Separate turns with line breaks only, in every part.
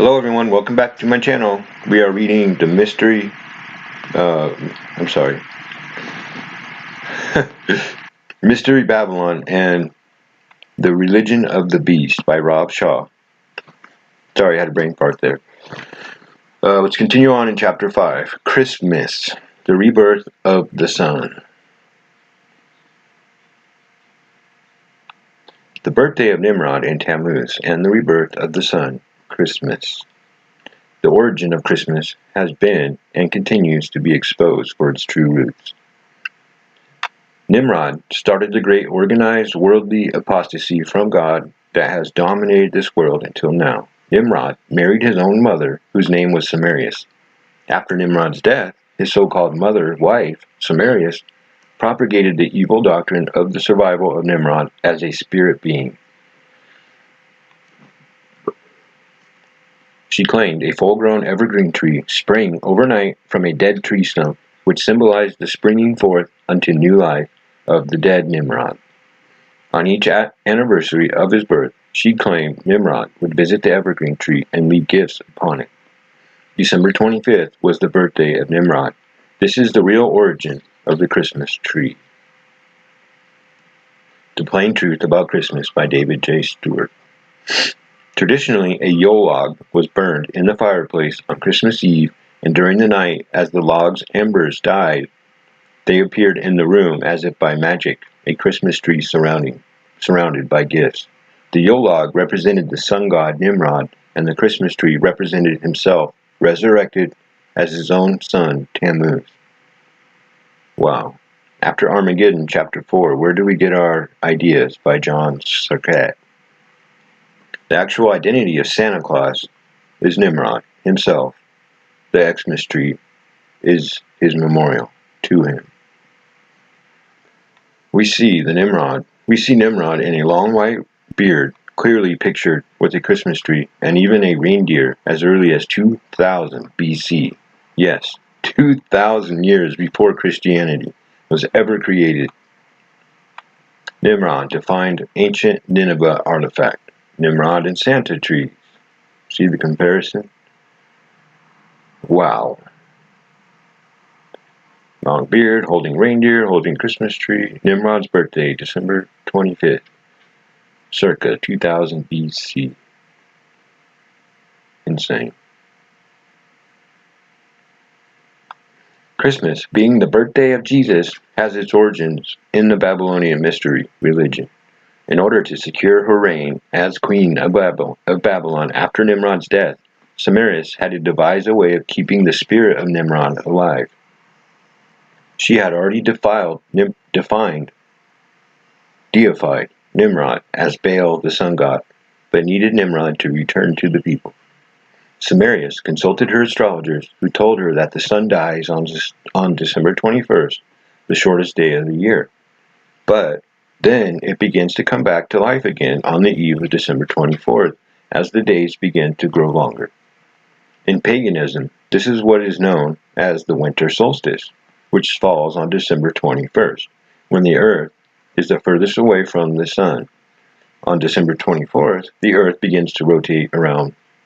Hello everyone, welcome back to my channel. We are reading the mystery, Mystery Babylon and the Religion of the Beast by Rav Sha'ul. Sorry, I had a brain fart there. Let's continue on in chapter 5, Christmas, the rebirth of the sun. The birthday of Nimrod and Tammuz and the rebirth of the sun, Christmas. The origin of Christmas has been and continues to be exposed for its true roots. Nimrod started the great organized worldly apostasy from God that has dominated this world until now. Nimrod married his own mother, whose name was Semiramis. After Nimrod's death, his so-called mother-wife, Semiramis, propagated the evil doctrine of the survival of Nimrod as a spirit being. She claimed a full-grown evergreen tree sprang overnight from a dead tree stump, which symbolized the springing forth unto new life of the dead Nimrod. On each anniversary of his birth, she claimed Nimrod would visit the evergreen tree and leave gifts upon it. December 25th was the birthday of Nimrod. This is the real origin of the Christmas tree. The Plain Truth About Christmas by David J. Stewart. Traditionally, a Yule log was burned in the fireplace on Christmas Eve, and during the night, as the log's embers died, they appeared in the room as if by magic, a Christmas tree surrounded by gifts. The Yule log represented the sun god Nimrod, and the Christmas tree represented himself, resurrected as his own son, Tammuz. Wow. After Armageddon, chapter 4, where do we get our ideas? By John Sarkat. The actual identity of Santa Claus is Nimrod himself. The Xmas tree is his memorial to him. We see Nimrod in a long white beard, clearly pictured with a Christmas tree, and even a reindeer as early as 2000 BC. Yes, 2,000 years before Christianity was ever created. Nimrod to find ancient Nineveh artifact. Nimrod and Santa trees. See the comparison? Wow. Long beard, holding reindeer, holding Christmas tree. Nimrod's birthday, December 25th, circa 2000 BC. Insane. Christmas, being the birthday of Jesus, has its origins in the Babylonian mystery religion. In order to secure her reign as queen of Babylon after Nimrod's death, Semiramis had to devise a way of keeping the spirit of Nimrod alive. She had already deified Nimrod as Baal, the sun god, but needed Nimrod to return to the people. Semiramis consulted her astrologers, who told her that the sun dies on December 21st, the shortest day of the year. But then it begins to come back to life again on the eve of December 24th, as the days begin to grow longer. In paganism, this is what is known as the winter solstice, which falls on December 21st, when the earth is the furthest away from the sun. On December 24th, the earth begins to rotate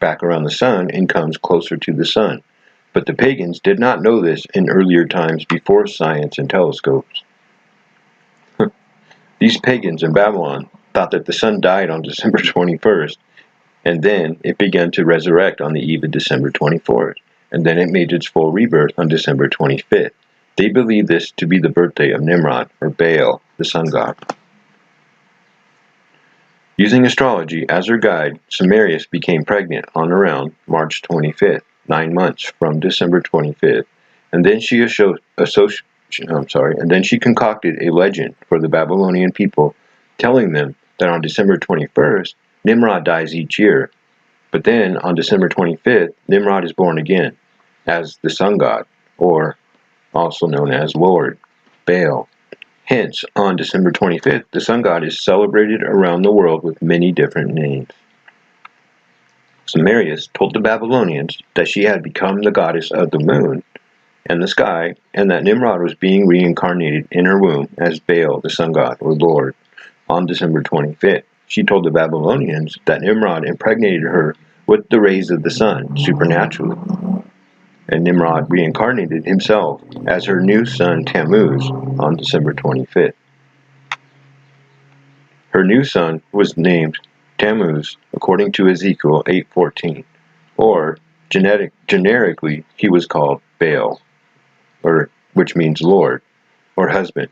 back around the sun and comes closer to the sun. But the pagans did not know this in earlier times before science and telescopes. These pagans in Babylon thought that the sun died on December 21st, and then it began to resurrect on the eve of December 24th, and then it made its full rebirth on December 25th. They believed this to be the birthday of Nimrod, or Baal, the sun god. Using astrology as her guide, Semiramis became pregnant on around March 25th, 9 months from December 25th, and then she concocted a legend for the Babylonian people, telling them that on December 21st, Nimrod dies each year, but then on December 25th, Nimrod is born again as the sun god, or also known as Lord Baal. Hence, on December 25th, the sun god is celebrated around the world with many different names. Semiramis told the Babylonians that she had become the goddess of the moon and the sky, and that Nimrod was being reincarnated in her womb as Baal, the sun god, or Lord, on December 25th. She told the Babylonians that Nimrod impregnated her with the rays of the sun supernaturally. And Nimrod reincarnated himself as her new son Tammuz on December 25th. Her new son was named Tammuz according to Ezekiel 8:14, or generically he was called Baal, which means Lord, or husband.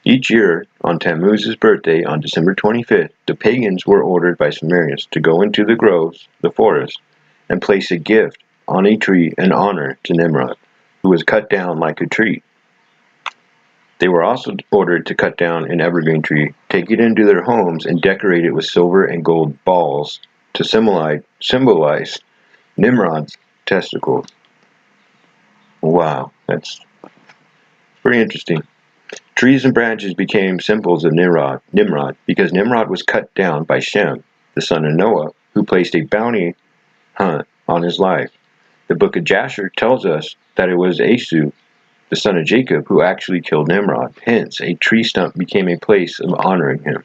Each year, on Tammuz's birthday on December 25th, the pagans were ordered by Sumerians to go into the groves, the forest, and place a gift on a tree in honor to Nimrod, who was cut down like a tree. They were also ordered to cut down an evergreen tree, take it into their homes, and decorate it with silver and gold balls to symbolize Nimrod's testicles. Wow, that's pretty interesting. Trees and branches became symbols of Nimrod because Nimrod was cut down by Shem, the son of Noah, who placed a bounty hunt on his life. The book of Jasher tells us that it was Esau, the son of Jacob, who actually killed Nimrod. Hence, a tree stump became a place of honoring him.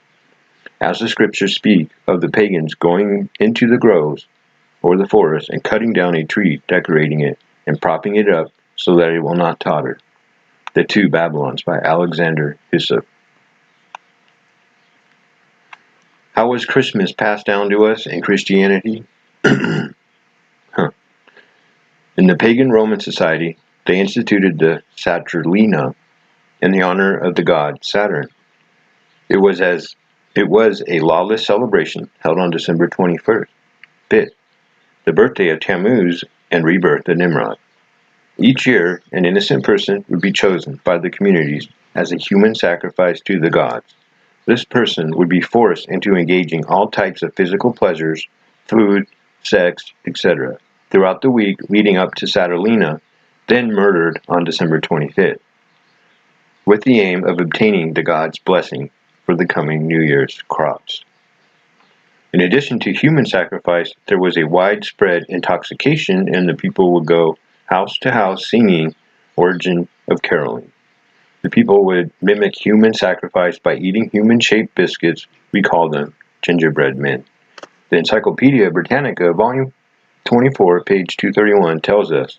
As the scriptures speak of the pagans going into the groves or the forest and cutting down a tree, decorating it, and propping it up so that it will not totter. The Two Babylons by Alexander Hyssop. How was Christmas passed down to us in Christianity? In the pagan Roman society, they instituted the Saturnalia in the honor of the god Saturn. It was a lawless celebration held on December 21st, the birthday of Tammuz and rebirth of Nimrod. Each year, an innocent person would be chosen by the communities as a human sacrifice to the gods. This person would be forced into engaging all types of physical pleasures, food, sex, etc., throughout the week leading up to Saturnalia, then murdered on December 25th, with the aim of obtaining the god's blessing for the coming New Year's crops. In addition to human sacrifice, there was a widespread intoxication, and the people would go house to house singing origin of caroling. The people would mimic human sacrifice by eating human-shaped biscuits. We call them gingerbread men. The Encyclopedia Britannica, volume 24, page 231, tells us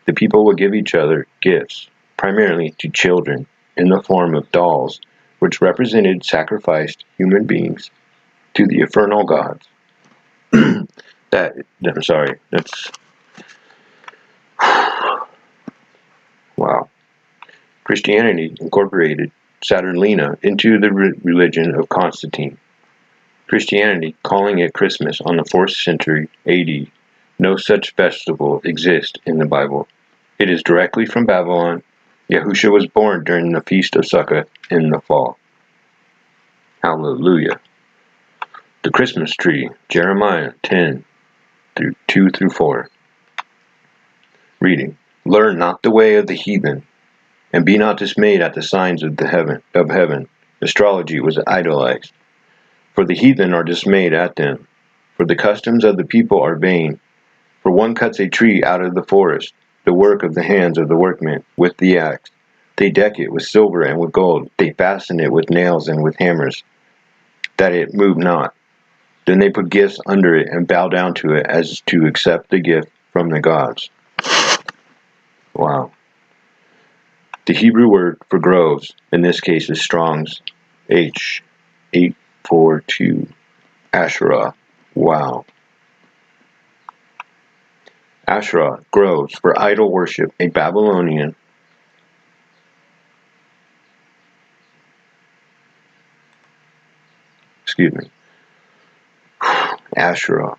the people would give each other gifts, primarily to children, in the form of dolls, which represented sacrificed human beings to the infernal gods. That's wow. Christianity incorporated Saturnalia into the religion of Constantine. Christianity, calling it Christmas on the 4th century AD, no such festival exists in the Bible. It is directly from Babylon. Yahusha was born during the Feast of Sukkot in the fall. Hallelujah. The Christmas tree, Jeremiah 10, 2-4. Reading. Learn not the way of the heathen, and be not dismayed at the signs of heaven. Astrology was idolized. For the heathen are dismayed at them. For the customs of the people are vain. For one cuts a tree out of the forest, the work of the hands of the workmen, with the axe. They deck it with silver and with gold. They fasten it with nails and with hammers, that it move not. Then they put gifts under it and bow down to it as to accept the gift from the gods. Wow. The Hebrew word for groves, in this case, is Strong's H842. Asherah. Wow. Asherah, groves, for idol worship, a Babylonian Asherah,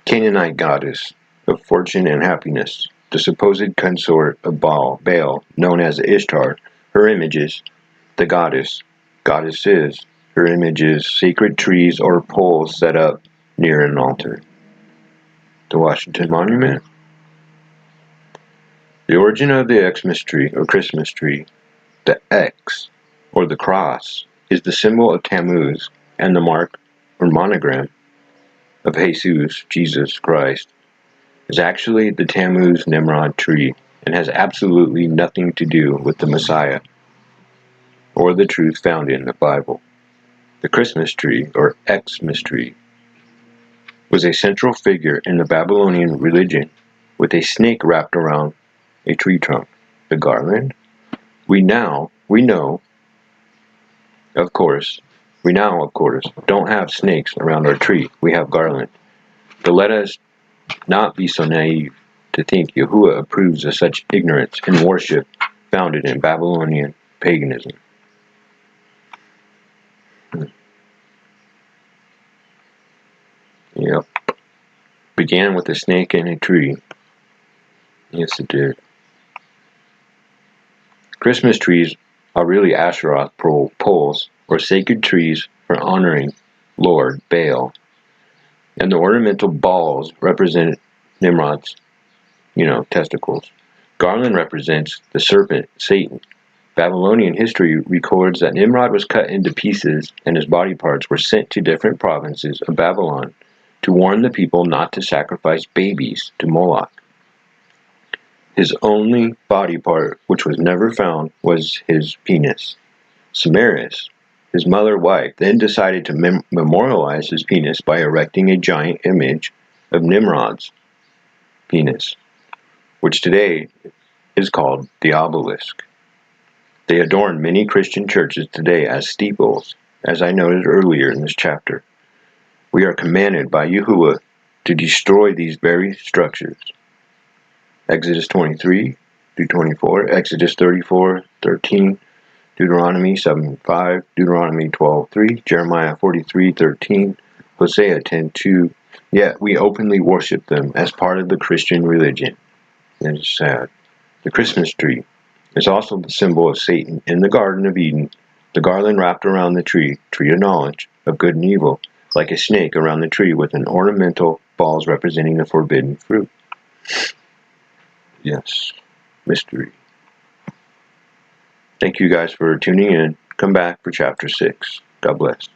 Canaanite goddess of fortune and happiness, the supposed consort of Baal, known as Ishtar. Her images, the goddesses, her images, sacred trees or poles set up near an altar. The Washington Monument. The origin of the Xmas tree or Christmas tree. The X, or the cross, is the symbol of Tammuz, and the mark or monogram of Jesus Christ, is actually the Tammuz Nimrod tree and has absolutely nothing to do with the Messiah or the truth found in the Bible. The Christmas tree or Xmas tree was a central figure in the Babylonian religion, with a snake wrapped around a tree trunk. The garland? We now, of course, don't have snakes around our tree. We have garland. But let us not be so naive to think Yahuwah approves of such ignorance and worship founded in Babylonian paganism. Yep. Began with a snake and a tree. Yes, it did. Christmas trees are really Asheroth poles, or sacred trees for honoring Lord Baal. And the ornamental balls represent Nimrod's, testicles. Garland represents the serpent, Satan. Babylonian history records that Nimrod was cut into pieces and his body parts were sent to different provinces of Babylon to warn the people not to sacrifice babies to Moloch. His only body part, which was never found, was his penis. Samaris, his mother-wife, then decided to memorialize his penis by erecting a giant image of Nimrod's penis, which today is called the obelisk. They adorn many Christian churches today as steeples, as I noted earlier in this chapter. We are commanded by Yahuwah to destroy these very structures. Exodus 23 through 24, Exodus 34:13, Deuteronomy 7:5, Deuteronomy 12:3, Jeremiah 43:13, Hosea 10:2. Yet we openly worship them as part of the Christian religion. It is sad. The Christmas tree is also the symbol of Satan in the Garden of Eden. The garland wrapped around the tree of knowledge of good and evil, like a snake around the tree with an ornamental balls representing the forbidden fruit. Yes, mystery. Thank you guys for tuning in. Come back for chapter 6. God bless.